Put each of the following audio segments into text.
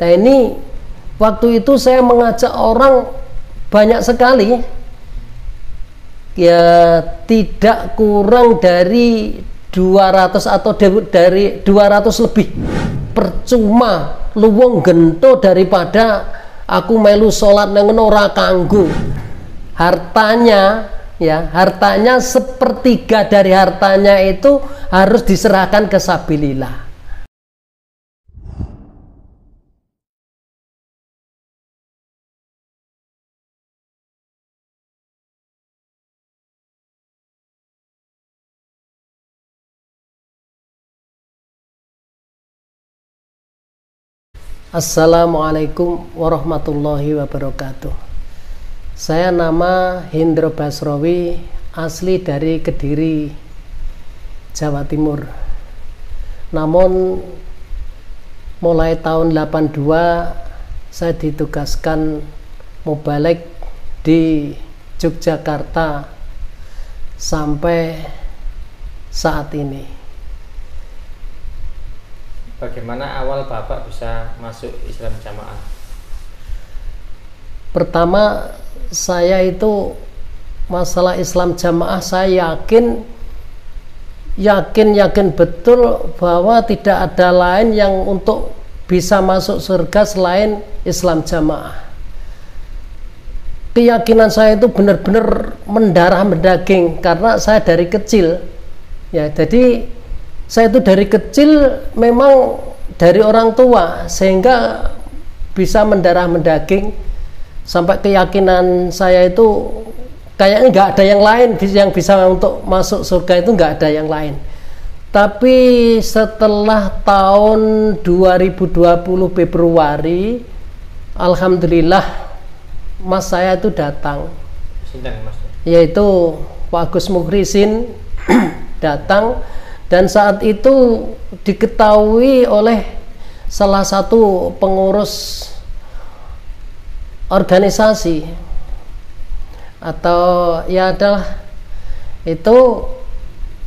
Nah ini waktu itu saya mengajak orang banyak sekali, ya tidak kurang dari 200 atau dari 200 lebih. Percuma luwung gento daripada aku melu sholat nang ora kanggo. Hartanya ya, hartanya sepertiga dari hartanya itu harus diserahkan ke sabilillah. Assalamualaikum warahmatullahi wabarakatuh. Saya nama Hendro Basrowi, asli dari Kediri, Jawa Timur. Namun mulai tahun 82 saya ditugaskan mubalek di Yogyakarta sampai saat ini. Bagaimana awal Bapak bisa masuk Islam Jamaah? Pertama, saya itu masalah Islam Jamaah saya yakin betul bahwa tidak ada lain yang untuk bisa masuk surga selain Islam Jamaah. Keyakinan saya itu benar-benar mendarah mendaging karena saya dari kecil ya, jadi saya itu dari kecil memang dari orang tua sehingga bisa mendarah mendaging sampai keyakinan saya itu kayaknya nggak ada yang lain yang bisa untuk masuk surga, itu nggak ada yang lain. Tapi setelah tahun 2020 Februari, alhamdulillah mas saya itu datang. Sedang, mas. Yaitu Pak Agus Mukhrisin datang. Dan saat itu diketahui oleh salah satu pengurus organisasi atau ya adalah itu,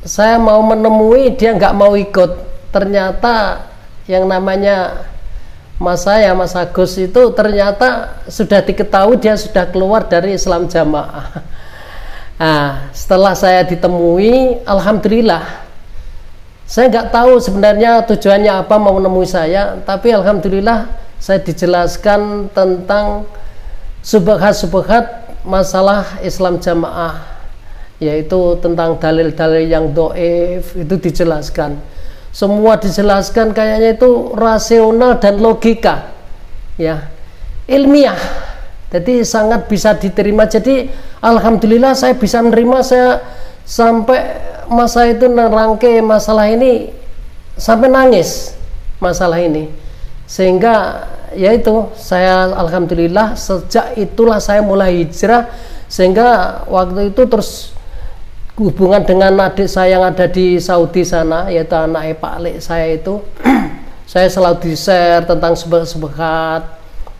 saya mau menemui dia nggak mau ikut. Ternyata yang namanya mas saya, Mas Agus itu ternyata sudah diketahui dia sudah keluar dari Islam Jamaah. Nah, setelah saya ditemui, alhamdulillah. Saya nggak tahu sebenarnya tujuannya apa mau menemui saya, tapi alhamdulillah saya dijelaskan tentang subhat-subhat masalah Islam Jamaah, yaitu tentang dalil-dalil yang doif itu dijelaskan. Semua dijelaskan kayaknya itu rasional dan logika, ya, ilmiah. Jadi sangat bisa diterima. Jadi alhamdulillah saya bisa menerima. Saya sampai masa itu nerangke masalah ini sampai nangis masalah ini, sehingga yaitu saya alhamdulillah sejak itulah saya mulai hijrah, sehingga waktu itu terus hubungan dengan adik saya yang ada di Saudi sana, yaitu anak Pak Lek saya itu saya selalu di-share tentang subhat-subhat,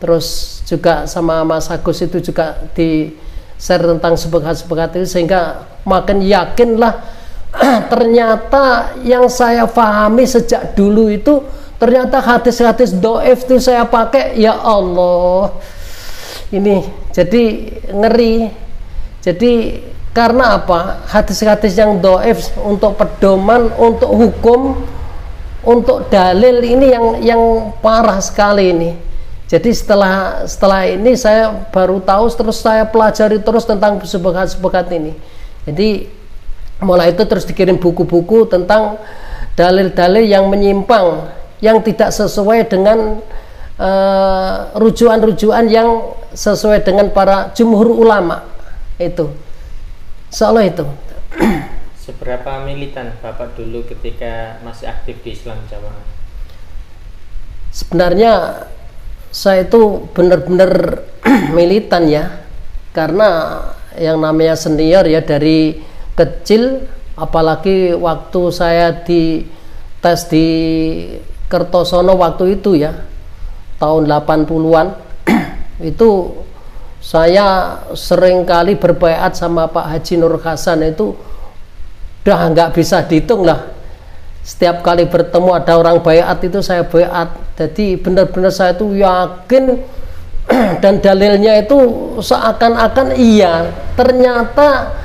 terus juga sama Mas Agus itu juga di-share tentang subhat-subhat itu, sehingga makin yakinlah ternyata yang saya pahami sejak dulu itu ternyata hadis-hadis doif itu saya pakai. Ya Allah, ini jadi ngeri. Jadi karena apa? Hadis-hadis yang doif untuk pedoman, untuk hukum, untuk dalil ini yang parah sekali ini. Jadi setelah ini saya baru tahu, terus saya pelajari terus tentang subhat-subhat ini. Jadi mulai itu terus dikirim buku-buku tentang dalil-dalil yang menyimpang, yang tidak sesuai dengan rujukan-rujukan yang sesuai dengan para jumhur ulama itu. Soalnya itu. Seberapa militan Bapak dulu ketika masih aktif di Islam Jamaah? Sebenarnya saya itu benar-benar militan ya, karena yang namanya senior ya dari kecil, apalagi waktu saya di tes di Kertosono waktu itu ya, tahun 80-an itu saya sering kali berbaiat sama Pak Haji Nur Hasan, itu udah nggak bisa dihitung lah. Setiap kali bertemu ada orang baiat itu saya baiat. Jadi benar-benar saya itu yakin dan dalilnya itu seakan-akan iya, ternyata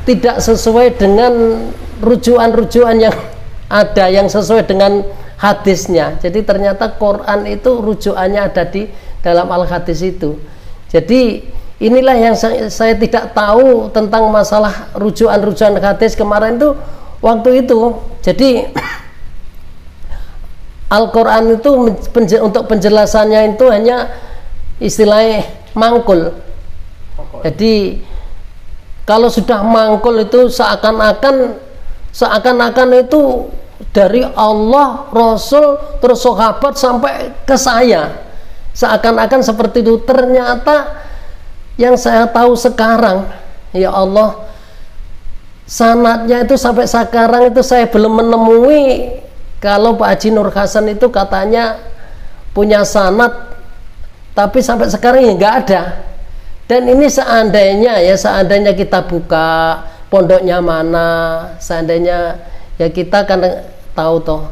tidak sesuai dengan rujukan-rujukan yang ada, yang sesuai dengan hadisnya. Jadi ternyata Quran itu rujukannya ada di dalam al-hadis itu. Jadi inilah yang saya tidak tahu tentang masalah rujukan-rujukan hadis kemarin itu waktu itu. Jadi Al-Quran itu untuk penjelasannya itu hanya istilahnya mangkul. Jadi kalau sudah mangkul itu seakan-akan itu dari Allah, Rasul, terus sahabat sampai ke saya, seakan-akan seperti itu. Ternyata yang saya tahu sekarang, ya Allah, sanadnya itu sampai sekarang itu saya belum menemui. Kalau Pak Haji Nur Hasan itu katanya punya sanad, tapi sampai sekarang ya nggak ada. Dan ini seandainya kita buka pondoknya mana, seandainya ya kita kan tahu toh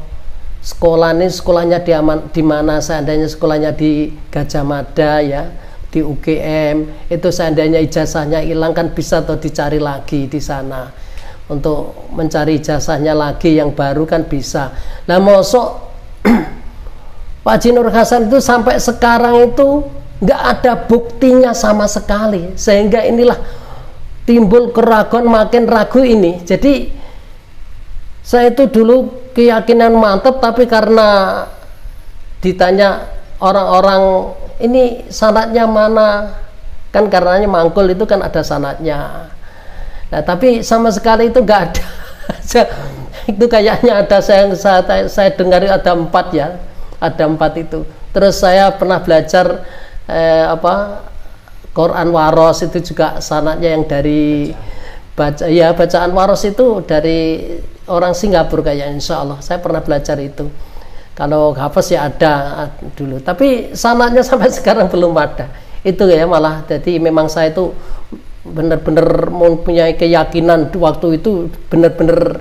sekolahnya di mana, seandainya sekolahnya di Gajah Mada ya, di UGM, itu seandainya ijazahnya hilang kan bisa toh dicari lagi di sana. Untuk mencari ijazahnya lagi yang baru kan bisa. Nah mosok Pak Haji Nur Hasan itu sampai sekarang itu nggak ada buktinya sama sekali, sehingga inilah timbul keraguan, makin ragu ini. Jadi saya itu dulu keyakinan mantap, tapi karena ditanya orang-orang ini sanadnya mana, kan karenanya mangkul itu kan ada sanadnya. Nah, tapi sama sekali itu nggak ada. Itu kayaknya ada, saya dengar ada 4 ya, ada 4 itu. Terus saya pernah belajar Quran Waros itu juga sanadnya yang dari bacaan Waros itu dari orang Singapura kayaknya, insya Allah saya pernah belajar itu. Kalau hafaz ya ada dulu, tapi sanadnya sampai sekarang belum ada. Itu ya malah, jadi memang saya itu benar-benar mempunyai keyakinan waktu itu, benar-benar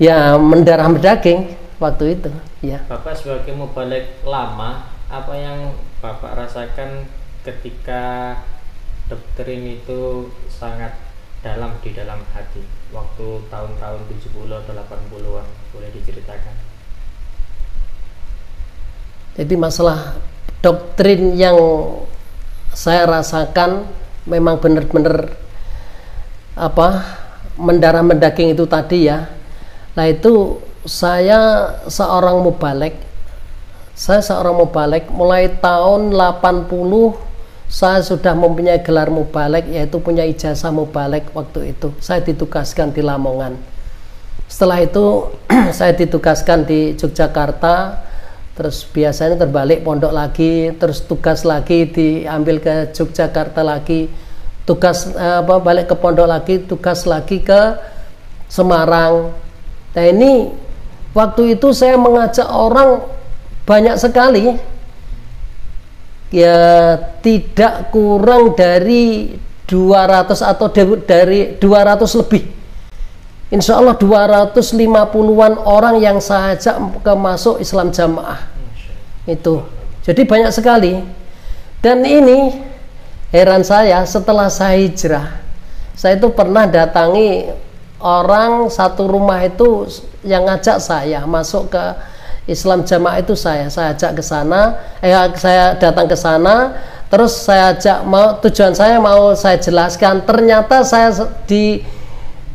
ya mendarah daging waktu itu ya. Bapak sebagai mubalik lama, apa yang Bapak rasakan ketika doktrin itu sangat dalam di dalam hati waktu tahun-tahun 70 atau 80-an, boleh diceritakan? Jadi masalah doktrin yang saya rasakan memang benar-benar mendarah mendaging itu tadi ya. Nah itu saya seorang mubalik mulai tahun 80 saya sudah mempunyai gelar mubalik, yaitu punya ijazah mubalik. Waktu itu saya ditugaskan di Lamongan. Setelah itu saya ditugaskan di Yogyakarta, terus biasanya terbalik pondok lagi, terus tugas lagi diambil ke Yogyakarta lagi, tugas balik ke pondok lagi, tugas lagi ke Semarang. Nah ini waktu itu saya mengajak orang banyak sekali ya, tidak kurang dari 200 atau dari 200 lebih, insya Allah 250-an orang yang saya ajak ke masuk Islam Jamaah itu. Jadi banyak sekali. Dan ini heran saya, setelah saya hijrah, saya itu pernah datangi orang satu rumah itu yang ngajak saya masuk ke Islam Jamaah itu, saya ajak ke sana, saya datang ke sana, terus saya ajak, tujuan saya mau saya jelaskan. Ternyata saya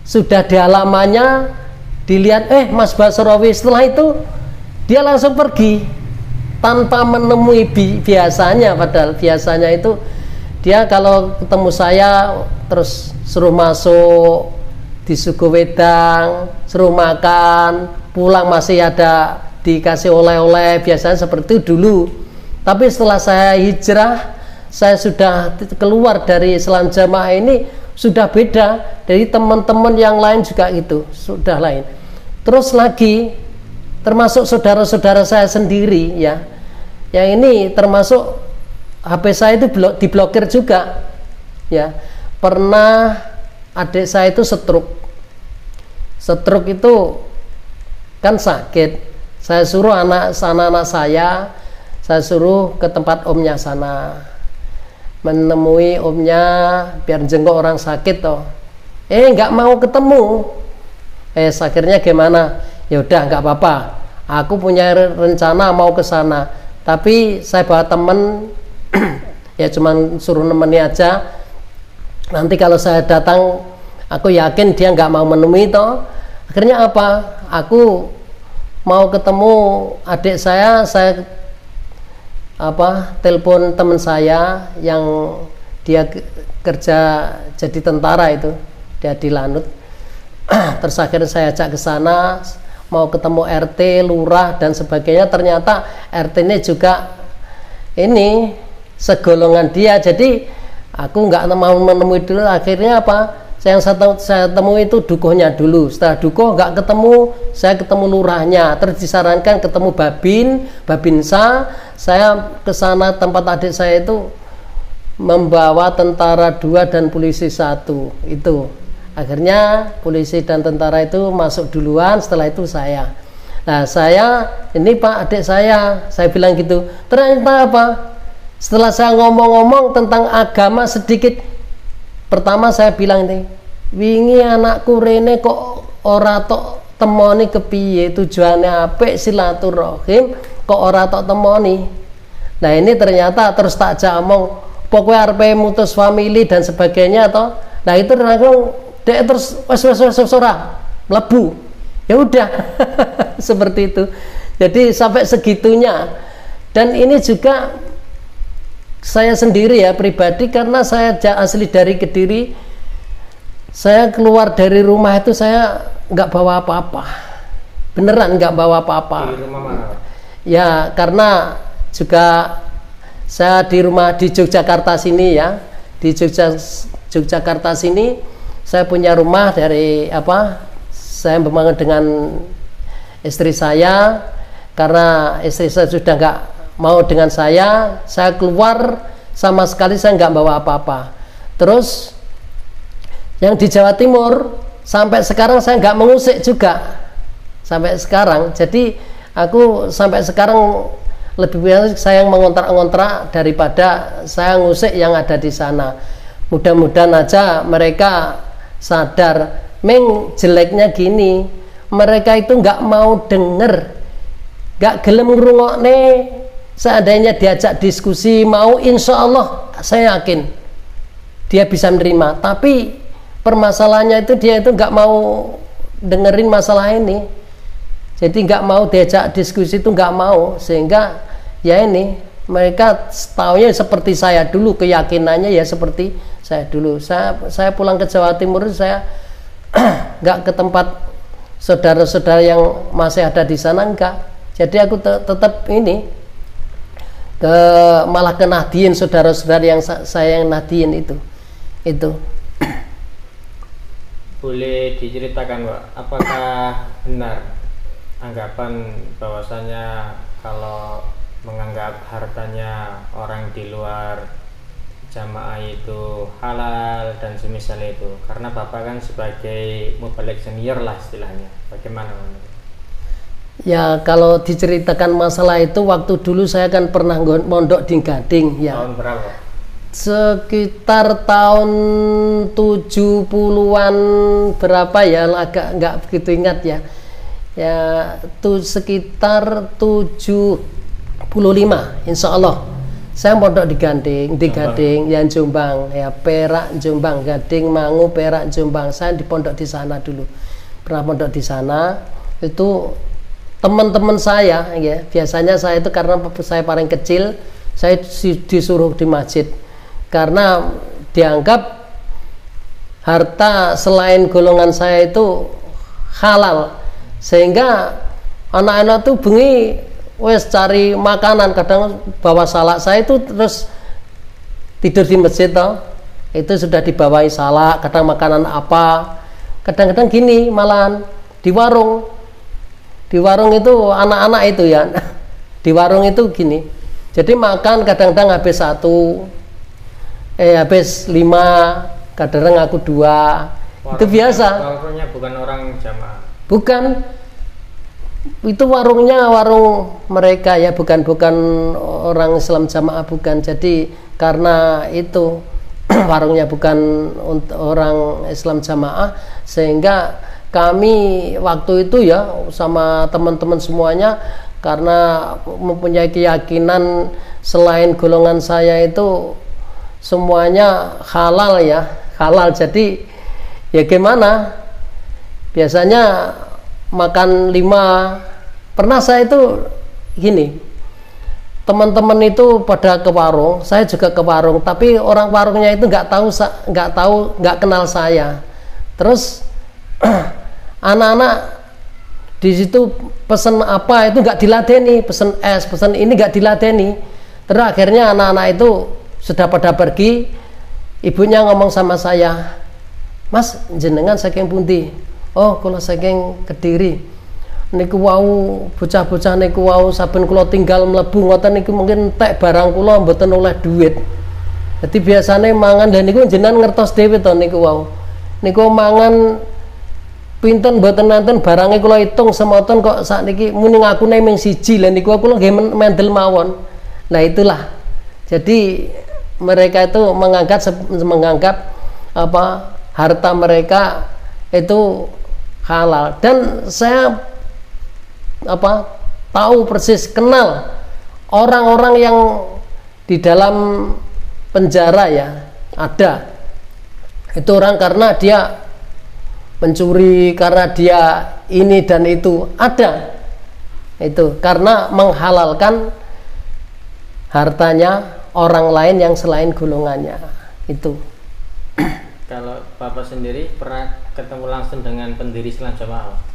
sudah di halamannya dilihat, Mas Basrawi. Setelah itu dia langsung pergi tanpa menemui biasanya, padahal biasanya itu dia kalau ketemu saya terus suruh masuk, disuguh wedang, suruh makan, pulang masih ada dikasih oleh-oleh, biasanya seperti itu dulu. Tapi setelah saya hijrah, saya sudah keluar dari Islam Jamaah ini, sudah beda dari teman-teman yang lain juga itu, sudah lain. Terus lagi termasuk saudara-saudara saya sendiri ya, yang ini termasuk HP saya itu diblokir juga ya. Pernah adik saya itu stroke itu kan sakit. Saya suruh anak-anak saya suruh ke tempat omnya sana, menemui omnya biar jenguk orang sakit toh. Nggak mau ketemu. Akhirnya gimana? Ya udah nggak apa-apa. Aku punya rencana mau ke sana, tapi saya bawa temen ya cuman suruh nemeni aja. Nanti kalau saya datang, aku yakin dia nggak mau menemui toh. Akhirnya apa? Aku mau ketemu adik saya telepon teman saya yang dia kerja jadi tentara itu, dia di Lanut. Terus akhirnya saya ajak ke sana, mau ketemu RT, lurah dan sebagainya. Ternyata RT ini juga ini segolongan dia, jadi aku nggak mau menemui dulu. Akhirnya apa? Yang saya temui itu dukuhnya dulu. Setelah dukuh nggak ketemu, saya ketemu lurahnya. Terus disarankan ketemu Babinsa. Saya ke sana tempat adik saya itu membawa tentara 2 dan polisi 1 itu. Akhirnya polisi dan tentara itu masuk duluan, setelah itu saya. Nah saya, ini Pak adik saya bilang gitu. Ternyata apa? Setelah saya ngomong-ngomong tentang agama sedikit, pertama saya bilang ini, wingi anakku rene kok ora tok temoni kepiye, tujuannya apik silaturahim kok ora tok temoni. Nah ini ternyata terus tak omong pokoknya arepe mutus family dan sebagainya toh. Nah itu langsung dia terus wes ora mlebu. Ya udah seperti itu. Jadi sampai segitunya. Dan ini juga saya sendiri ya pribadi, karena saya asli dari Kediri. Saya keluar dari rumah itu saya nggak bawa apa-apa, beneran nggak bawa apa-apa. Di rumah mana? Ya karena juga saya di rumah di Yogyakarta sini ya, di Yogyakarta sini saya punya rumah dari saya membangun dengan istri saya. Karena istri saya sudah nggak mau dengan saya keluar sama sekali, saya nggak bawa apa-apa. Terus yang di Jawa Timur sampai sekarang saya nggak mengusik juga sampai sekarang. Jadi aku sampai sekarang lebih banyak saya yang mengontrak-ngontrak daripada saya ngusik yang ada di sana. Mudah-mudahan aja mereka sadar, jeleknya gini, mereka itu nggak mau denger, nggak gelem ngrungokne. Seandainya diajak diskusi mau, insya Allah saya yakin dia bisa menerima. Tapi permasalahannya itu dia itu nggak mau dengerin masalah ini, jadi nggak mau diajak diskusi itu nggak mau. Sehingga ya ini mereka taunya seperti saya dulu, keyakinannya ya seperti saya dulu. Saya pulang ke Jawa Timur, saya nggak ke tempat saudara-saudara yang masih ada di sana, enggak. Jadi aku tetap ini malah ke Nahdien, saudara-saudara yang saya yang Nahdien itu. Boleh diceritakan Pak, apakah benar anggapan bahwasanya kalau menganggap hartanya orang di luar jamaah itu halal dan semisal itu, karena Bapak kan sebagai mubalik senior lah istilahnya, bagaimana? Ya kalau diceritakan masalah itu, waktu dulu saya kan pernah mondok di Gading ya. Tahun berapa? Sekitar tahun 70-an berapa ya, agak nggak begitu ingat ya. Ya tuh sekitar 75 insya Allah. Saya mondok di Gading, yang Jombang ya, Perak Jombang, Gading, Mangu, Perak Jombang. Saya di pondok di sana dulu, pernah pondok di sana. Itu teman-teman saya ya, biasanya saya itu karena saya paling kecil, saya disuruh di masjid karena dianggap harta selain golongan saya itu halal, sehingga anak-anak tuh bengi wes cari makanan, kadang bawa salak. Saya itu terus tidur di masjid toh, itu sudah dibawain salak, kadang makanan apa, kadang-kadang gini malahan di warung itu anak-anak itu ya di warung itu gini, jadi makan kadang-kadang habis 1, habis 5, kadang-kadang aku 2. Itu biasa. Warungnya bukan orang jamaah? Bukan, Itu warungnya warung mereka ya, bukan orang Islam jamaah, bukan. Jadi karena itu warungnya bukan untuk orang Islam jamaah, sehingga kami waktu itu ya sama teman-teman semuanya, karena mempunyai keyakinan selain golongan saya itu semuanya halal ya, halal. Jadi ya gimana, biasanya makan 5. Pernah saya itu gini, teman-teman itu pada ke warung, saya juga ke warung, tapi orang warungnya itu nggak kenal saya. Terus anak-anak di situ pesen apa itu nggak diladeni, pesen es, pesen ini nggak diladeni. Terus akhirnya anak-anak itu sudah pada pergi, ibunya ngomong sama saya, "Mas, jenengan saking pundi?" "Oh, kula saking Kediri." Niku wau bocah-bocah niku wau saben kula tinggal mlebu ngoten niku mungkin entek barang kula mboten oleh duit. Jadi biasanya mangan, dan niku jenengan ngertos dhewe to niku wau. Niku mangan pinten mboten nanten barangnya kula hitung semoten kok sakniki muni ngakune mung siji, lha niku kula nggih mendel mawon. Nah itulah. Jadi mereka itu menganggap apa harta mereka itu halal, dan saya tahu persis, kenal orang-orang yang di dalam penjara ya, ada itu orang karena dia mencuri, karena dia ini dan itu, ada itu karena menghalalkan hartanya orang lain yang selain golongannya itu. Kalau Bapak sendiri pernah ketemu langsung dengan pendiri Islam Jamaah?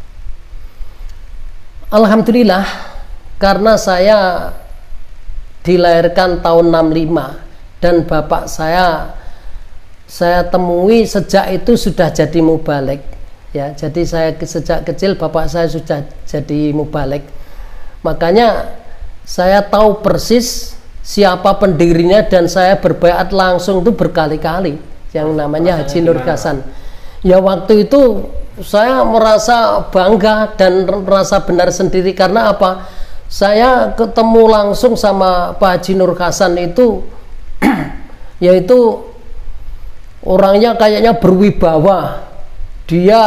Alhamdulillah, karena saya dilahirkan tahun 65 dan bapak saya temui sejak itu sudah jadi mubaligh ya. Jadi saya sejak kecil bapak saya sudah jadi mubaligh, makanya saya tahu persis siapa pendirinya, dan saya berbaiat langsung itu berkali-kali yang namanya Haji Nur Hasan. Ya waktu itu saya merasa bangga dan merasa benar sendiri, karena apa? Saya ketemu langsung sama Pak Haji Nur Hasan itu yaitu orangnya kayaknya berwibawa. Dia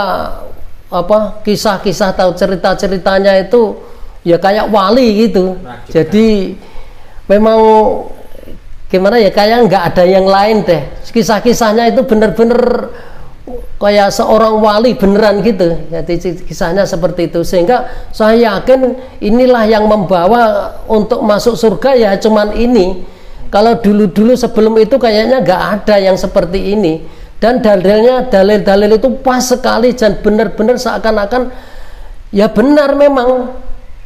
kisah-kisah atau cerita-ceritanya itu ya kayak wali gitu. Jadi memang gimana ya, kayak nggak ada yang lain deh. Kisah-kisahnya itu bener-bener kayak seorang wali beneran gitu. Jadi kisahnya seperti itu, sehingga saya yakin inilah yang membawa untuk masuk surga ya, cuman ini. Kalau dulu-dulu sebelum itu kayaknya nggak ada yang seperti ini, dan dalil-dalil itu pas sekali dan benar-benar seakan-akan ya benar memang.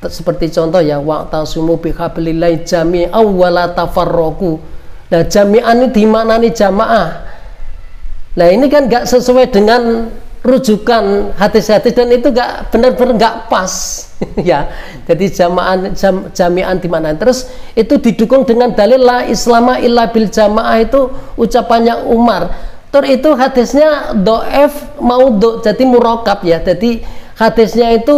Seperti contoh ya, wa'tasumu bihablillahi jami'an wa la tafarraqu. Nah, jami'an ini di mana nih jamaah? Nah ini kan nggak sesuai dengan rujukan hadis-hadis, dan itu nggak benar-benar nggak pas ya. Jadi jami'an di mana? Terus itu didukung dengan dalil la islama illa bil jamaah, itu ucapannya Umar. Terus itu hadisnya do'ef maudhu, jadi murokab ya. Jadi hadisnya itu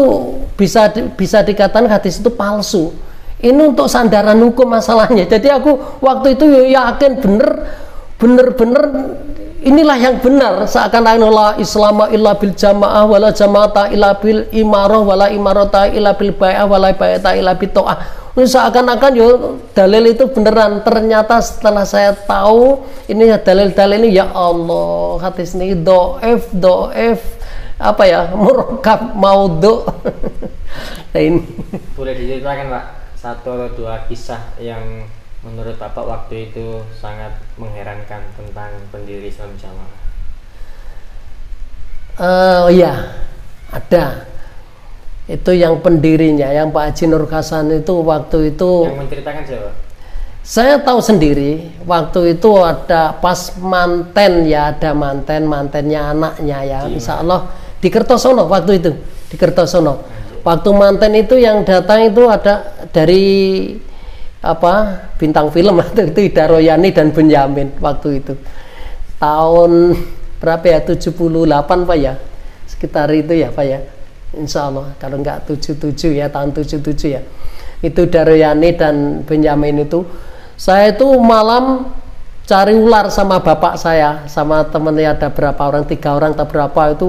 bisa dikatakan hadis itu palsu. Ini untuk sandaran hukum masalahnya. Jadi aku waktu itu yakin bener-bener inilah yang benar, seakan-akan la islama illa bil jamaah wala jamaata illa bil imarah wala imarata illa bil bai'ah wala bai'ata illa bit ta'ah. Seakan-akan yo dalil itu beneran. Ternyata setelah saya tahu ini dalil-dalil ini, ya Allah, hadis ini do'ef murokab maudhu. Nah ini boleh diceritakan Pak satu atau dua kisah yang menurut Bapak waktu itu sangat mengherankan tentang pendiri Islam Jamaah? Iya, ada. Itu yang pendirinya, yang Pak Haji Nur Hasan itu waktu itu. Yang menceritakan siapa? Saya tahu sendiri. Waktu itu ada pas manten ya, ada mantennya anaknya ya. Insya Allah di Kertosono waktu itu, di Kertosono. Waktu manten itu yang datang itu ada dari bintang film itu Ida Royani dan Benyamin waktu itu tahun berapa ya, 78 Pak ya, sekitar itu ya Pak ya. insya Allah kalau nggak 77 ya, tahun 77 ya, itu Daryani dan Benyamin itu. Saya itu malam cari ular sama bapak saya, sama temennya ada berapa orang, 3 orang atau berapa, itu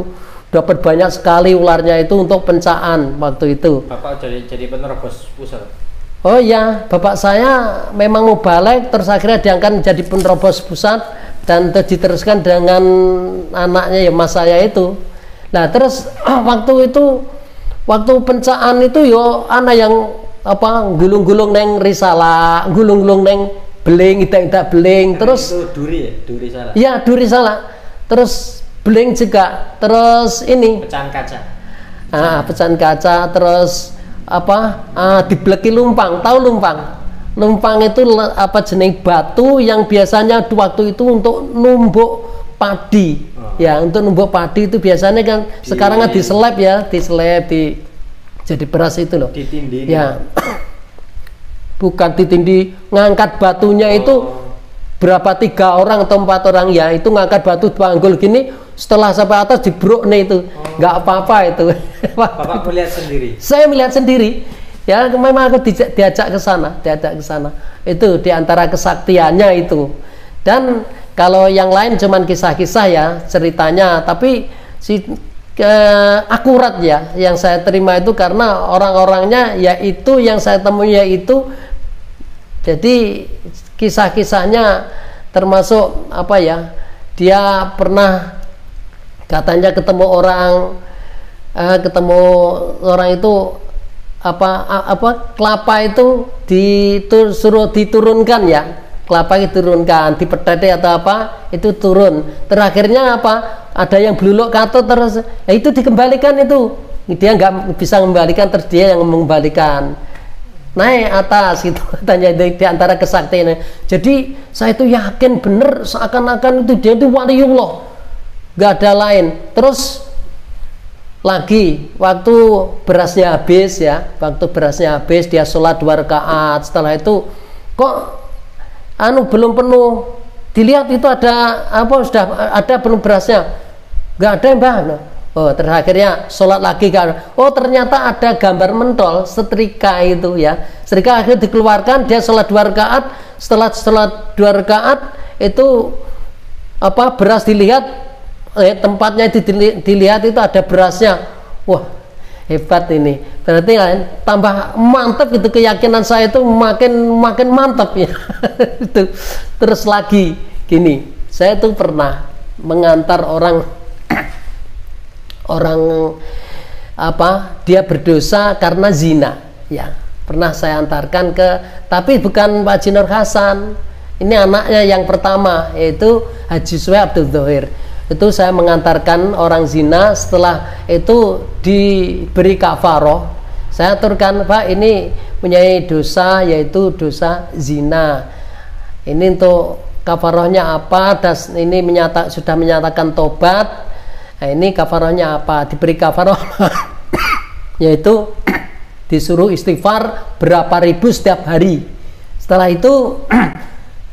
dapat banyak sekali ularnya itu untuk pencaan waktu itu. Bapak jadi penerobos pusat. Oh ya, bapak saya memang mau balik, terus akhirnya diangkat menjadi penerobos pusat dan diteruskan dengan anaknya ya mas saya itu. Nah terus waktu itu, waktu pencaan itu yo anak yang apa gulung-gulung neng risalah, gulung-gulung neng beling, tidak beling, terus itu duri ya, duri salah. Ya duri salah, terus beling juga, terus ini Pecahan kaca. Pecahan kaca, terus apa dibleki lumpang, tahu lumpang? Lumpang itu apa jenis batu yang biasanya waktu itu untuk numbuk padi. Ya untuk numbuk padi itu biasanya kan sekarang kan diseleb ya, diseleb jadi beras itu loh. Ditindih. Ya. Bukan ditindih, ngangkat batunya itu berapa 3 orang atau 4 orang ya, itu ngangkat batu panggul gini, setelah sampai atas dibruk nih itu, nggak apa-apa itu. Bapak melihat sendiri? Saya melihat sendiri, ya memang aku diajak ke sana, itu diantara kesaktiannya itu. Dan kalau yang lain cuman kisah-kisah ya ceritanya, tapi akurat ya yang saya terima itu karena orang-orangnya yaitu yang saya temui yaitu, jadi kisah-kisahnya termasuk apa ya, dia pernah katanya ketemu orang itu apa kelapa itu disuruh diturunkan ya, kelapa diturunkan dipedade atau apa itu turun, terakhirnya apa ada yang beluluk katut terus ya itu dikembalikan, itu dia nggak bisa mengembalikan, terus dia yang mengembalikan naik atas gitu katanya di antara kesaktian. Jadi saya itu yakin bener seakan-akan itu dia itu waliullah, nggak ada lain. Terus lagi waktu berasnya habis ya, waktu berasnya habis dia sholat 2 rakaat, setelah itu kok belum penuh, dilihat itu ada apa, sudah ada penuh berasnya, nggak ada mbah. Oh terakhirnya sholat lagi kan, oh ternyata ada gambar mentol setrika itu ya, setrika akhirnya dikeluarkan, dia sholat 2 rakaat, setelah sholat 2 rakaat itu apa beras dilihat, tempatnya dilihat itu ada berasnya, wah hebat ini, berarti tambah mantap gitu, keyakinan saya itu makin mantap ya. Itu terus lagi gini, saya tuh pernah mengantar orang apa dia berdosa karena zina ya, pernah saya antarkan ke, tapi bukan Pak Haji Nur Hasan, ini anaknya yang pertama yaitu Haji Suwe Abdul Dhohir. Itu saya mengantarkan orang zina, setelah itu diberi kafaroh, saya aturkan, Pak ini punya dosa yaitu dosa zina, ini untuk kafarohnya apa, das ini sudah menyatakan tobat. Nah, ini kafarohnya apa? Diberi kafaroh yaitu disuruh istighfar berapa ribu setiap hari. Setelah itu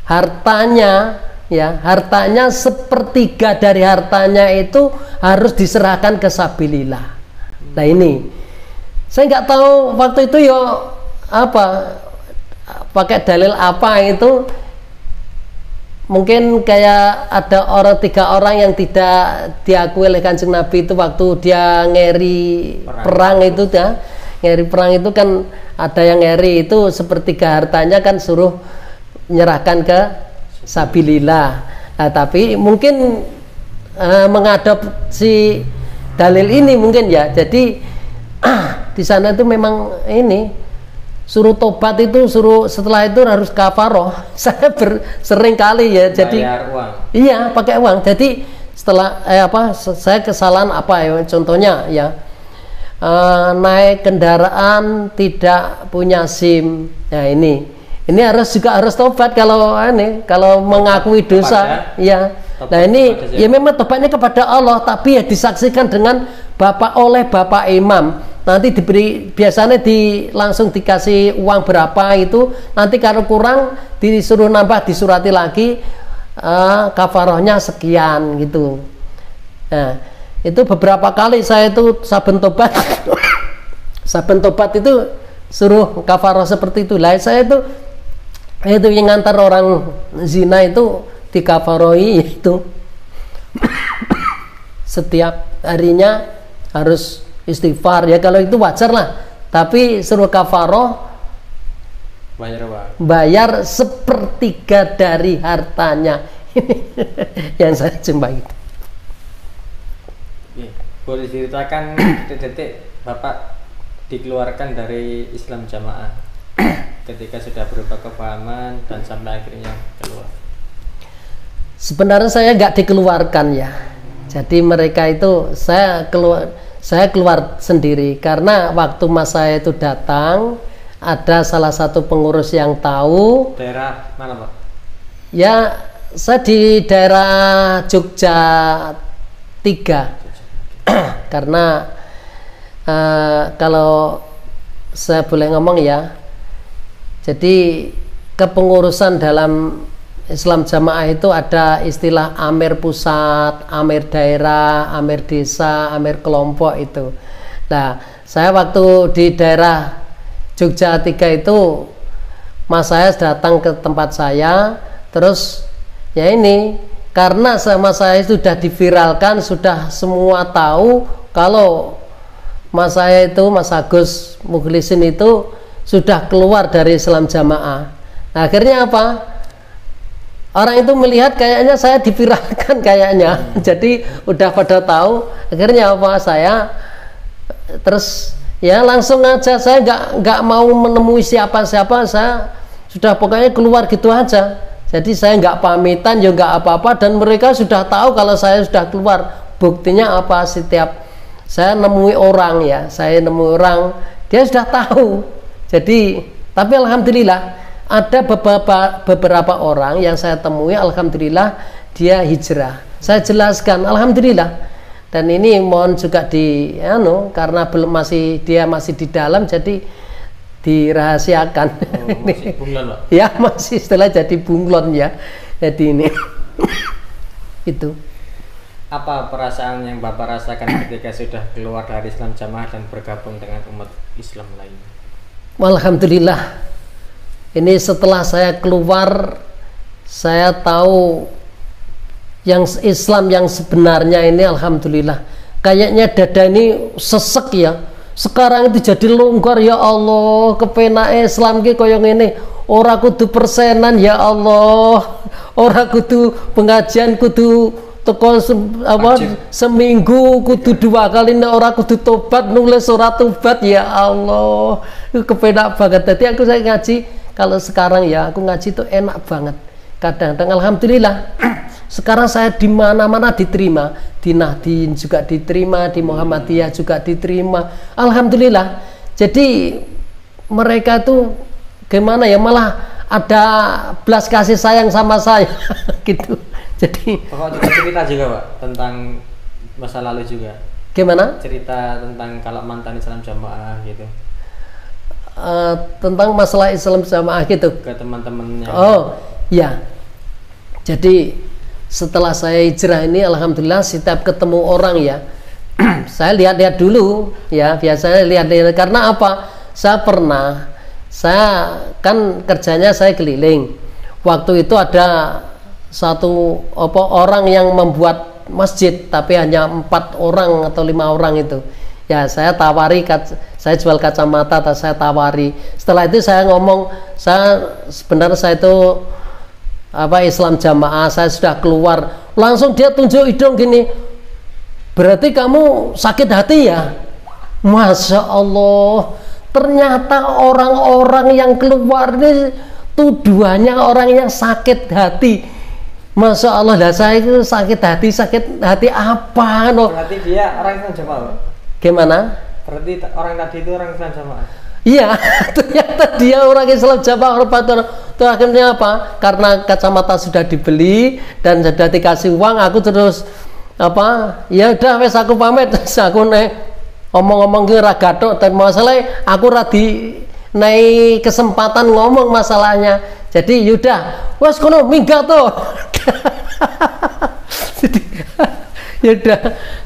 hartanya ya, hartanya 1/3 dari hartanya itu harus diserahkan ke sabilillah. Nah ini saya nggak tahu waktu itu yo apa pakai dalil apa itu, mungkin kayak ada 3 orang yang tidak diakui oleh Kanjeng Nabi itu waktu dia ngeri perang itu ya, ngeri perang itu kan ada yang ngeri itu 1/3 hartanya kan suruh menyerahkan ke sabilillah. Nah, tapi mungkin mengadopsi dalil ini mungkin ya, jadi di sana itu memang ini suruh tobat itu, suruh setelah itu harus kafaroh. Saya sering kali ya, jadi uang. Iya pakai uang. Jadi setelah saya kesalahan apa ya, contohnya ya naik kendaraan tidak punya SIM. Nah ini harus tobat kalau kalau mengakui dosa ya. Nah ini ya memang tobatnya kepada Allah, tapi ya disaksikan dengan oleh bapak imam. Nanti diberi, biasanya langsung dikasih uang berapa itu, nanti kalau kurang disuruh nambah, disurati lagi kafarohnya sekian gitu. Nah Itu beberapa kali saya itu saben tobat saben tobat itu suruh kafaroh seperti itu. Lah saya itu yang ngantar orang zina itu dikafarohi itu setiap harinya harus istighfar ya, kalau itu wajar lah, tapi suruh kafaroh bayar sepertiga dari hartanya. Yang saya jumpai itu. Boleh diceritakan detik-detik Bapak dikeluarkan dari Islam Jamaah ketika sudah berubah kepahaman dan sampai akhirnya keluar? Sebenarnya saya nggak dikeluarkan ya, jadi mereka itu saya keluar sendiri, karena waktu mas saya itu datang ada salah satu pengurus yang tahu. Daerah mana Pak? Ya, saya di daerah Jogja 3 karena kalau saya boleh ngomong ya, jadi kepengurusan dalam Islam Jamaah itu ada istilah amir pusat, amir daerah, amir desa, amir kelompok itu. Nah, saya waktu di daerah Jogja 3 itu mas saya datang ke tempat saya, terus ya ini karena sama saya sudah diviralkan, sudah semua tahu kalau mas saya itu, Mas Agus Mukhlisin itu sudah keluar dari Islam Jamaah. Nah, akhirnya apa? Orang itu melihat kayaknya saya diviralkan kayaknya. Jadi udah pada tahu. Akhirnya apa? Saya terus ya langsung aja, saya nggak mau menemui siapa-siapa, saya sudah pokoknya keluar gitu aja. Jadi saya nggak pamitan juga nggak apa-apa, dan mereka sudah tahu kalau saya sudah keluar. Buktinya apa? Setiap saya nemui orang ya, saya nemui orang, dia sudah tahu. Jadi, tapi alhamdulillah ada beberapa orang yang saya temui, alhamdulillah dia hijrah. Saya jelaskan, alhamdulillah. Dan ini mohon juga karena belum dia masih di dalam, jadi dirahasiakan. Masih bunglon Pak? Ya, masih setelah jadi bunglon ya. Jadi ini itu. Apa perasaan yang Bapak rasakan ketika sudah keluar dari Islam Jamaah dan bergabung dengan umat Islam lainnya? Alhamdulillah, ini setelah saya keluar, saya tahu yang Islam yang sebenarnya ini. Alhamdulillah, kayaknya dada ini sesek ya. Sekarang itu jadi longgar ya Allah, kepenake Islam ki koyo ngene. Ora kudu persenan ya Allah, ora kudu pengajian kudu teko seminggu kudu 2 kali, ora kudu tobat nulis surat tobat ya Allah. Kepenak banget. Jadi saya ngaji, kalau sekarang ya aku ngaji itu enak banget. Kadang-kadang alhamdulillah sekarang saya di mana-mana diterima, di Nahdien juga diterima, di Muhammadiyah juga diterima, alhamdulillah. Jadi mereka tuh gimana ya, malah ada belas kasih sayang sama saya gitu. Jadi Bapak juga cerita juga Pak tentang masa lalu juga. Gimana? Cerita tentang kalau mantan Islam Jamaah gitu. Tentang masalah Islam Jamaah gitu. Ke teman-temannya. Oh, ya. Jadi setelah saya hijrah ini, alhamdulillah setiap ketemu orang ya, saya lihat-lihat dulu ya, biasanya lihat-lihat. Karena apa? Saya kan kerjanya saya keliling. Waktu itu ada satu orang yang membuat masjid, tapi hanya 4 orang atau 5 orang itu ya, saya tawari, saya jual kacamata, saya tawari. Setelah itu saya ngomong, sebenarnya saya itu Islam Jamaah, saya sudah keluar. Langsung dia tunjuk hidung gini, berarti kamu sakit hati ya? Masya Allah, ternyata orang-orang yang keluar ini tuduhannya orang yang sakit hati. Masya Allah, lah saya itu sakit hati apa no? Berarti dia orang Islam Jamaah. Gimana? Berarti orang tadi itu orang Islam Jamaah. Iya, ternyata dia orang Islam Jamaah. Itu akhirnya apa? Karena kacamata sudah dibeli dan sudah dikasih uang, aku terus ya udah wes aku pamit. Aku ngomong-ngomong ke ragato, dan masalah aku naik kesempatan ngomong masalahnya. Jadi yaudah, wes kono minggat tuh. Ya udah,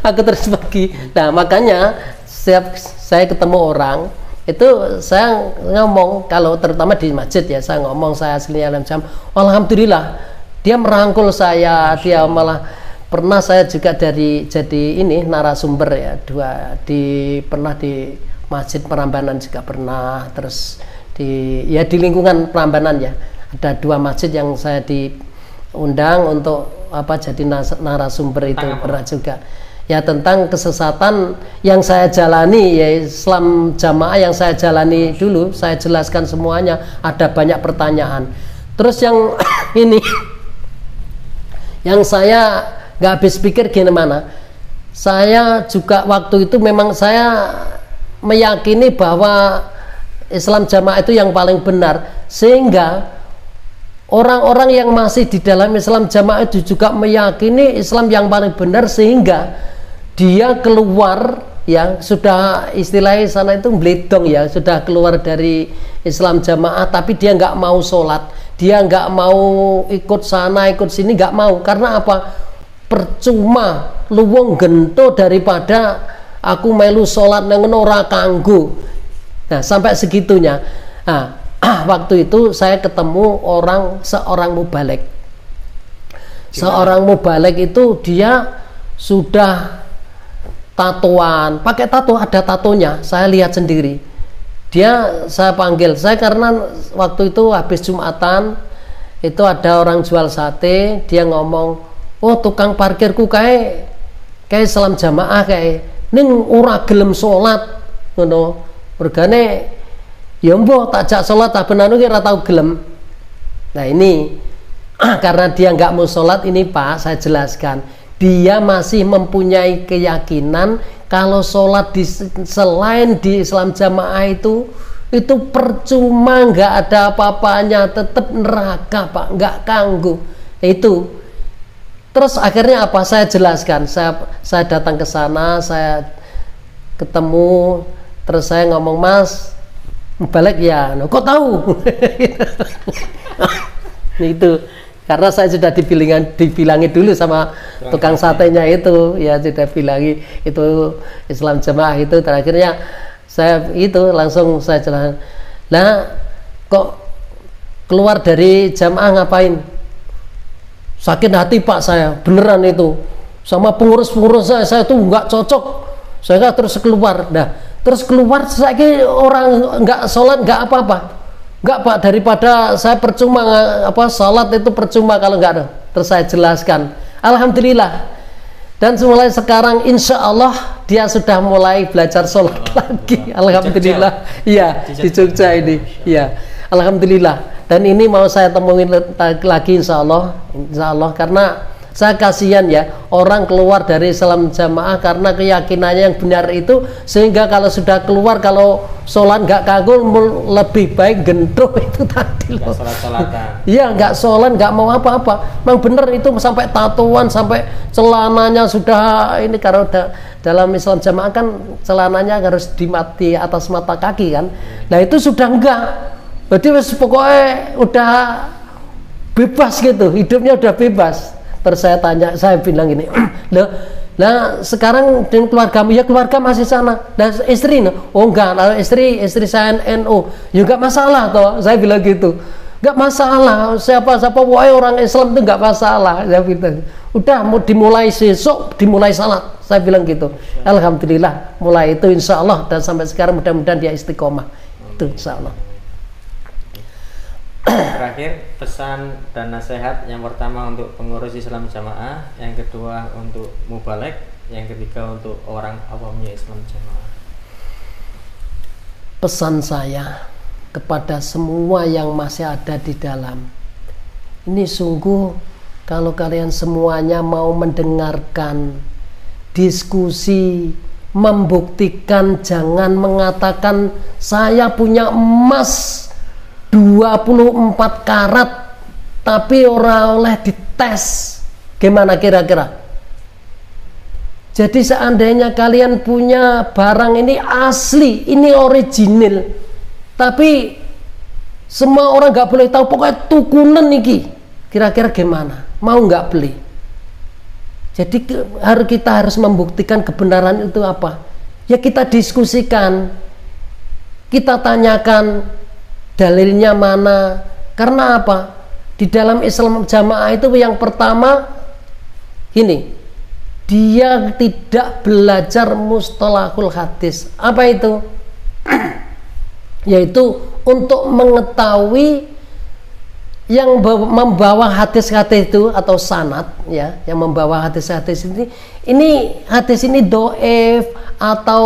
aku terus pergi. Nah makanya setiap saya ketemu orang itu saya ngomong, kalau terutama di masjid ya, saya ngomong saya aslinya Alam Jam. Alhamdulillah dia merangkul saya, dia malah pernah saya juga jadi ini narasumber ya, pernah di Masjid Prambanan juga pernah, terus di lingkungan Prambanan ya ada 2 masjid yang saya diundang untuk jadi narasumber itu pernah juga. Ya tentang kesesatan yang saya jalani, ya Islam jamaah yang saya jalani dulu, saya jelaskan semuanya. Ada banyak pertanyaan. Terus yang ini, yang saya nggak habis pikir gimana. Saya juga waktu itu memang saya meyakini bahwa Islam jamaah itu yang paling benar, sehingga orang-orang yang masih di dalam Islam jamaah itu juga meyakini Islam yang paling benar, sehingga dia keluar ya, sudah istilahnya sana itu bledong ya, sudah keluar dari Islam jamaah, tapi dia nggak mau sholat, dia nggak mau ikut sana ikut sini, nggak mau. Karena apa? Percuma luwung gento daripada aku melu sholat nang ora kanggo. Nah sampai segitunya. Nah, waktu itu saya ketemu seorang mubalek. Seorang mubalek itu dia sudah tatoan, pakai tato, ada tatonya, saya lihat sendiri. Saya panggil, saya karena waktu itu habis Jumatan itu ada orang jual sate, dia ngomong, oh tukang parkirku kayak Islam jamaah kayak ning ora gelem salat ngono. Mergane ya mbah takjak salat tak benanu ki ora tau gelem. Nah ini karena dia nggak mau salat ini Pak, saya jelaskan. Dia masih mempunyai keyakinan kalau sholat selain di Islam jamaah itu percuma, nggak ada apa-apanya, tetap neraka Pak, nggak kanggu itu. Terus akhirnya apa? Saya jelaskan, saya datang ke sana, saya ketemu, terus saya ngomong, Mas balik ya, kok tahu? Itu karena saya sudah dibilangi dulu sama tukang satenya itu, ya sudah bilangi itu Islam jamaah itu. Terakhirnya saya itu langsung saya jelaskan, nah kok keluar dari jamaah ngapain? Sakit hati Pak, saya beneran itu sama pengurus-pengurus saya tuh nggak cocok, saya terus keluar. Nah terus keluar saya orang nggak sholat nggak apa-apa. Enggak Pak, daripada saya percuma salat itu percuma kalau enggak ada. Terus saya jelaskan, alhamdulillah. Dan mulai sekarang insya Allah dia sudah mulai belajar sholat lagi. Alhamdulillah. Iya di Jogja ini. Iya, alhamdulillah. Dan ini mau saya temuin lagi insya Allah karena saya kasihan ya orang keluar dari Islam jamaah karena keyakinannya yang benar itu, sehingga kalau sudah keluar kalau sholat nggak kagum lebih baik gendro itu tadi loh. Iya nggak sholat nggak mau apa-apa, memang bener itu sampai tatoan, sampai celananya sudah ini. Karena dalam Islam jamaah kan celananya harus di atas mata kaki kan. Nah itu sudah enggak, berarti pokoknya udah bebas gitu, hidupnya udah bebas. Terus saya tanya, saya bilang gini, nah sekarang dengan keluargamu, ya keluarga masih sana, dan istri, oh enggak, kalau istri saya NU, ya enggak masalah toh, saya bilang gitu, enggak masalah, siapa wahai orang Islam itu enggak masalah, saya bilang, udah mau dimulai besok, dimulai salat, saya bilang gitu. Alhamdulillah, mulai itu insya Allah, dan sampai sekarang mudah-mudahan dia istiqomah, itu insya Allah. Terakhir pesan dan nasihat, yang pertama untuk pengurus Islam jamaah, yang kedua untuk mubalek, yang ketiga untuk orang awamnya Islam jamaah. Pesan saya kepada semua yang masih ada di dalam ini, sungguh kalau kalian semuanya mau mendengarkan diskusi, membuktikan, jangan mengatakan saya punya emas 24 karat tapi orang oleh dites. Gimana kira-kira? Jadi seandainya kalian punya barang ini asli, ini original, tapi semua orang nggak boleh tahu, pokoknya tukunan iki, kira-kira gimana? Mau nggak beli? Jadi kita harus membuktikan kebenaran itu apa? Ya kita diskusikan, kita tanyakan dalilnya mana. Karena apa? Di dalam Islam jamaah itu yang pertama ini, dia tidak belajar mustalahul hadis. Apa itu? Yaitu untuk mengetahui yang membawa hadis-hadis itu atau sanad, ya, yang membawa hadis-hadis ini hadis ini doef atau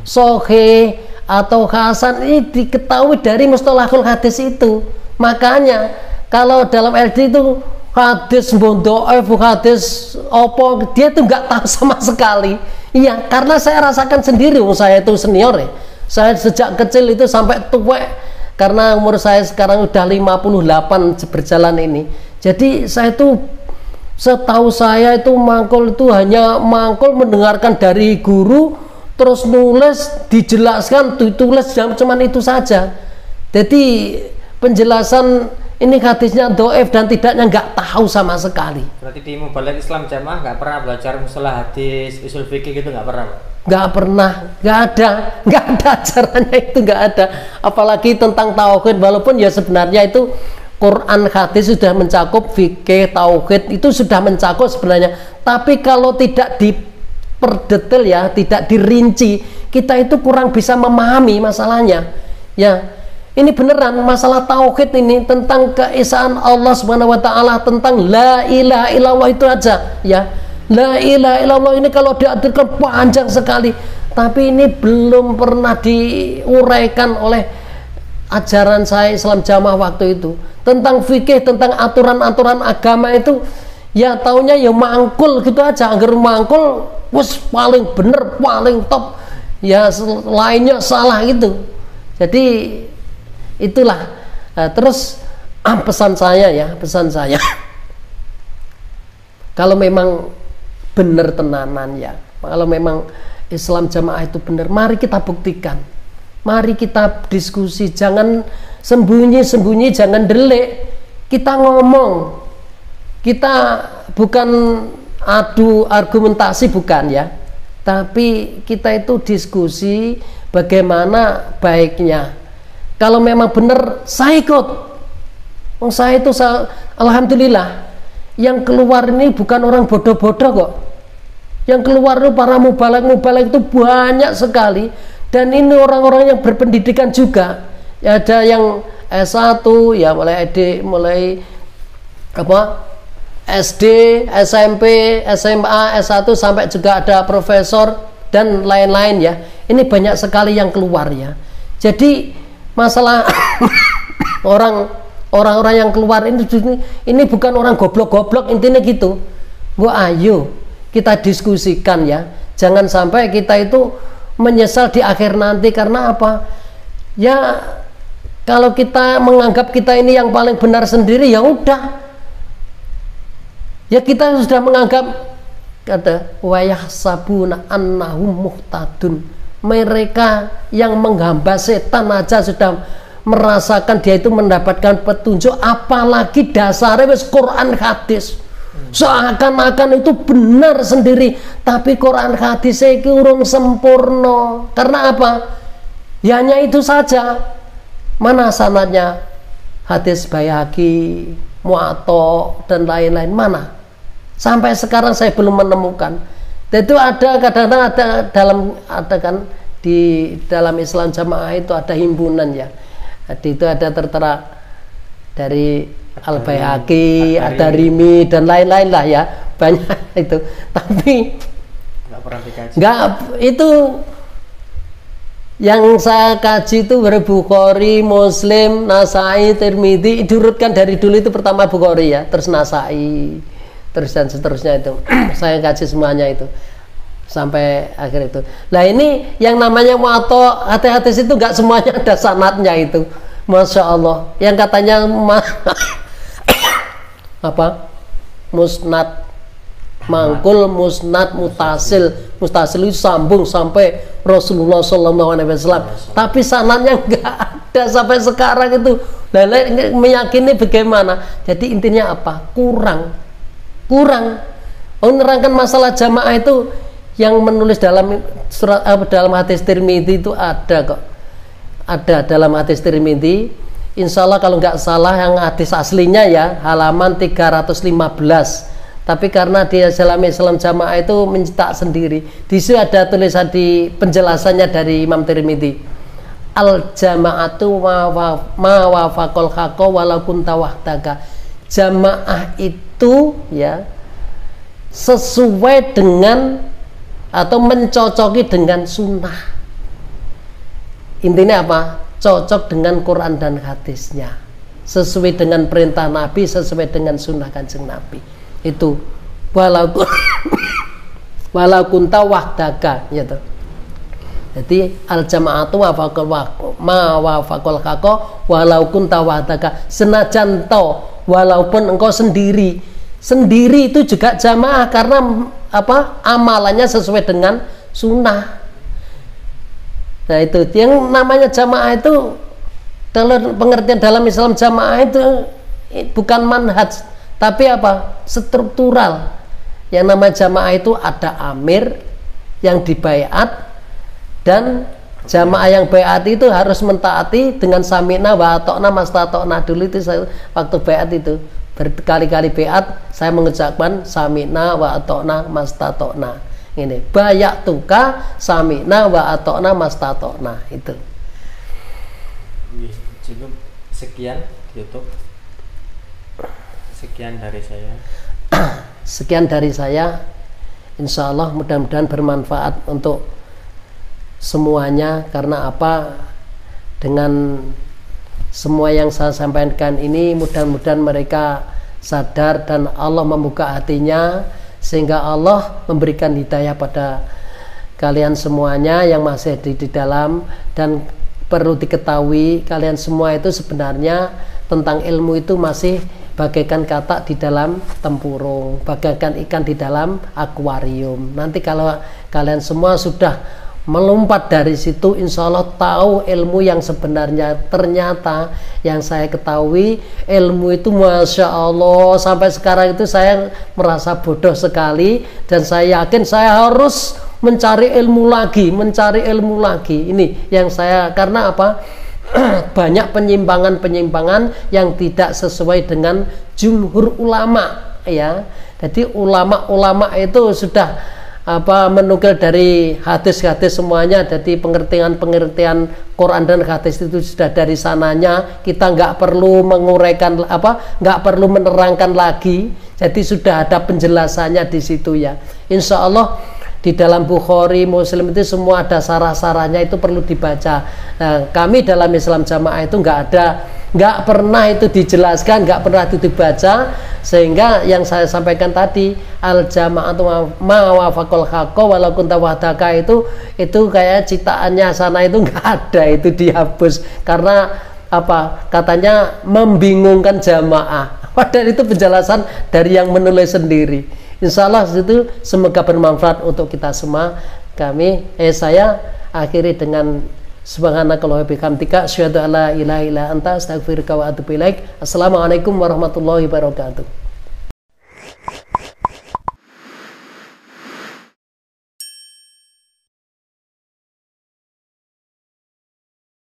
sohe atau hasan, ini diketahui dari mustalahul hadis itu. Makanya kalau dalam LD itu hadis doef, hadis opo, dia itu nggak tahu sama sekali. Iya, karena saya rasakan sendiri, saya itu senior ya. Saya sejak kecil itu sampai tua, karena umur saya sekarang udah 58 berjalan ini. Jadi saya itu, setahu saya itu mangkul itu hanya mangkul mendengarkan dari guru, terus nulis, dijelaskan, ditulis, cuman itu saja. Jadi penjelasan ini hadisnya doef dan tidaknya nggak tahu sama sekali. Berarti di Mubalik Islam Jamaah nggak pernah belajar mustalah hadis, usul fikih gitu, nggak pernah? Nggak pernah, nggak ada ajarannya itu, nggak ada. Apalagi tentang tauhid, walaupun ya sebenarnya itu Quran hadis sudah mencakup, fikih tauhid itu sudah mencakup sebenarnya. Tapi kalau tidak diperdetail ya, tidak dirinci, kita itu kurang bisa memahami masalahnya. Ya, ini beneran masalah tauhid ini tentang keesaan Allah Subhanahu wa taala, tentang la ilaha illallah itu aja, ya. La ilaha illallah ini kalau diartikan panjang sekali, tapi ini belum pernah diuraikan oleh ajaran saya Islam Jamaah waktu itu. Tentang fikih, tentang aturan-aturan agama itu ya taunya ya mangkul gitu aja, agar mangkul wes paling bener, paling top, ya lainnya salah gitu. Jadi itulah. Terus pesan saya kalau memang benar tenanan ya, kalau memang Islam Jamaah itu benar, mari kita buktikan, mari kita diskusi, jangan sembunyi-sembunyi, jangan delik, kita ngomong, kita bukan adu argumentasi, bukan ya, tapi kita itu diskusi bagaimana baiknya. Kalau memang benar, saya ikut. Saya itu alhamdulillah, yang keluar ini bukan orang bodoh-bodoh kok. Yang keluar itu para mubalek itu banyak sekali, dan ini orang-orang yang berpendidikan juga. Ya, ada yang S1 ya, mulai SD, SMP, SMA, S1 sampai juga ada profesor dan lain-lain ya. Ini banyak sekali yang keluar ya. Jadi masalah orang-orang yang keluar ini bukan orang goblok-goblok, intinya gitu. Bu, ayo kita diskusikan ya, jangan sampai kita itu menyesal di akhir nanti. Karena apa ya, kalau kita menganggap kita ini yang paling benar sendiri, ya udah ya, kita sudah menganggap, kata wayah sabuna annahum muhtadun, mereka yang menghamba setan aja sudah merasakan dia itu mendapatkan petunjuk, apalagi dasarnya wis Quran hadis. Seakan-akan itu benar sendiri, tapi Quran hadis itu urung sempurna. Karena apa? Ya hanya itu saja. Mana sanadnya? Hadis Baihaqi, Muwatta dan lain-lain, mana? Sampai sekarang saya belum menemukan. Itu ada kadang-kadang ada kan di dalam Islam Jamaah itu ada himpunan ya. Itu ada tertera dari Al-Baihaqi, Ad-Darimi dan lain-lain lah ya, banyak itu. Tapi nggak pernah dikaji. Nggak, itu yang saya kaji itu Bukhari, Muslim, Nasai, Tirmidzi, diurutkan dari dulu itu pertama Bukhari ya, terus Nasai, terus dan seterusnya itu. Saya kaji semuanya itu sampai akhir itu. Nah ini yang namanya Muwatta, hadis itu nggak semuanya ada sanadnya itu. Masya Allah, yang katanya musnad mangkul, musnad mutasil itu sambung sampai Rasulullah SAW, tapi sanadnya nggak ada sampai sekarang itu. Nah, meyakini bagaimana? Jadi intinya apa? Kurang Menerangkan masalah jamaah itu yang menulis dalam surat dalam hadis Tirmidzi itu ada kok. Ada dalam hadis Tirmidzi. Insya Allah kalau nggak salah yang hadis aslinya ya halaman 315. Tapi karena dia dalam Islam jamaah itu mencetak sendiri. Di situ ada tulisan di penjelasannya dari Imam Tirmidzi. Al jama'atu ma wafaqal haqqa walau kunta wahdaka. Jamaah itu ya sesuai dengan atau mencocoki dengan sunnah. Intinya apa? Cocok dengan Quran dan hadisnya, sesuai dengan perintah Nabi, sesuai dengan sunnah Kanjeng Nabi. Itu walau kunta wahdaka gitu. Jadi al jama'atu ma wafaqal haqqa walau kunta wahdaka. Senajan walaupun engkau sendiri itu juga jamaah karena apa? Amalannya sesuai dengan sunnah. Nah itu yang namanya jamaah itu dalam pengertian dalam Islam jamaah itu bukan manhaj tapi apa? Struktural. Yang namanya jamaah itu ada amir yang dibaiat dan jamaah yang baiat itu harus mentaati dengan sami'na wa ata'na mastata'na. Dulu itu saya, waktu baiat itu berkali-kali baiat saya mengucapkan sami'na wa ata'na mastata'na. Ini bayatuka sami'na wa ata'na mastata'na itu. Cukup sekian YouTube. Sekian dari saya. Sekian dari saya. Insya Allah mudah-mudahan bermanfaat untuk semuanya. Karena apa? Dengan semua yang saya sampaikan ini mudah-mudahan mereka sadar dan Allah membuka hatinya sehingga Allah memberikan hidayah pada kalian semuanya yang masih di dalam. Dan perlu diketahui kalian semua itu sebenarnya tentang ilmu itu masih bagaikan katak di dalam tempurung, bagaikan ikan di dalam akuarium. Nanti kalau kalian semua sudah melompat dari situ, insya Allah tahu ilmu yang sebenarnya. Ternyata yang saya ketahui ilmu itu Masya Allah sampai sekarang itu saya merasa bodoh sekali. Dan saya yakin saya harus mencari ilmu lagi. Ini yang saya, karena apa? Banyak penyimpangan-penyimpangan yang tidak sesuai dengan jumhur ulama ya. Jadi ulama-ulama itu sudah menukil dari hadis-hadis semuanya. Jadi pengertian Quran dan hadis itu sudah dari sananya. Kita nggak perlu menguraikan nggak perlu menerangkan lagi. Jadi sudah ada penjelasannya di situ ya. Insya Allah di dalam Bukhari, Muslim itu semua ada sarah-sarahnya, itu perlu dibaca. Nah, kami dalam Islam jamaah itu nggak pernah itu dijelaskan, nggak pernah itu dibaca, sehingga yang saya sampaikan tadi al jama'atu ma wafaqal haqqa walau kunta wahdaka itu kayak citaannya sana itu nggak ada, itu dihapus karena apa? Katanya membingungkan jamaah. Padahal itu penjelasan dari yang menulis sendiri. Insya Allah itu semoga bermanfaat untuk kita semua. Saya akhiri dengan subhanakallahumma wa bihamdika asyhadu an la ilaha illa anta astaghfiruka wa atubu ilaik. Assalamualaikum warahmatullahi wabarakatuh.